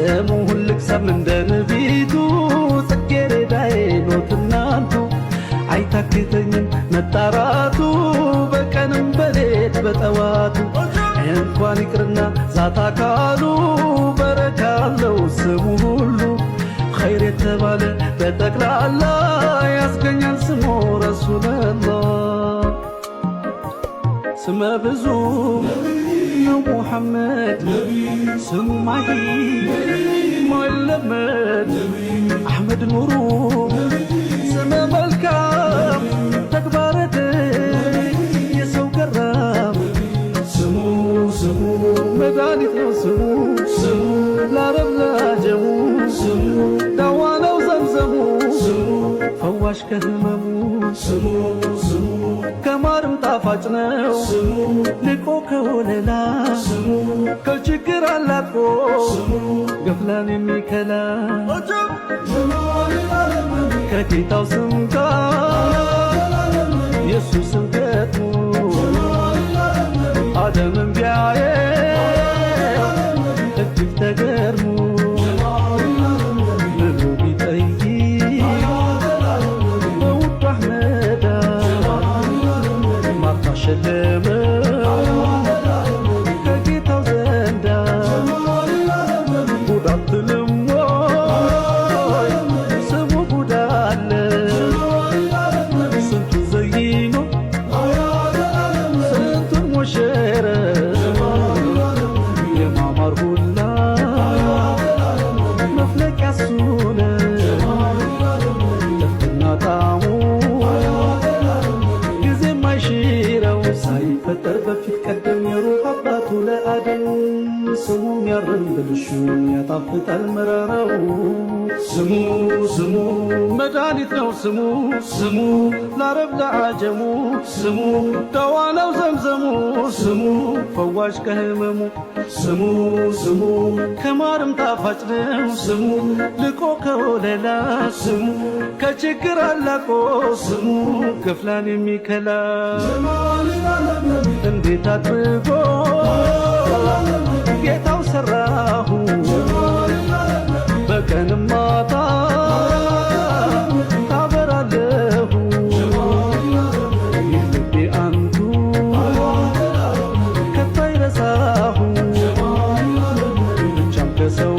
ስሙን ልቅሰም እንደ ነቢቱ ጽጌረዳዬ ኖት እናንቱ አይታክተኝም መጣራቱ በቀንም በሌት በጠዋቱ እንኳን ይቅርና ዛታ ካሉ በረካለው ስሙ ሁሉ ኸይር የተባለ በጠቅላላ ያስገኛል ስሙ ረሱላላህ። ስመ ብዙ ነው ሙሐመድ ስሙ ማሂ ማይለመድ አሕመድ ኑሩ ስመ መልካም ተግባረ ደግ የሰው ገራም ስሙ ስሙ መድኃኒት ነው ስሙ ለአረብ ለአጀሙ ዳዋ ነው ዘምዘሙ ፈዋሽ ከህመሙ ከማርም ጣፋጭ ነው ልቆ ከወለላ ከችግር አላቆ ገፍላን የሚከላ ከጌታው ስም ጋር ኢየሱስም ገጥሞ አደምን ቢያየ እጅግ ተገርሞ ብሎ ቢጠይቅ በውዱ አሕመዳ ማርታ ሸለመው ከጌታው ዘንዳ ጉድ አትልም ወይ ስሙ ጉድ አለ ስንቱን ዘይኖ ስንቱን ሞሸረ የማማር ሁላ መፍለቂያ እሱ ነው ጥፍጥና ጣዕሙ ጊዜ የማይሽረው ሳይፈጠር በፊት ቀደም የሩህ አባቱ ለአደም ስሙ ያርም ብልሹ ያጣፍጣል መራራው ስሙ መድኃኒት ነው ስሙ ለአረብ ለአጀሙ ስሙ ዳዋ ነው ዘምዘሙ ስሙ ፈዋሽ ከህመሙ ስሙ ከማርም ጣፋጭ ነው ስሙ ልቆ ከወለላ ስሙ ከችግር አላቆ ስሙ ገፍላን የሚከላ እንዴት አድርጎ ጌታው ሰራሁ በቀንም ማታ ታበራለሁ የልቤ አንቱ ከቶ አይረሳሁ ብቻም ከሰው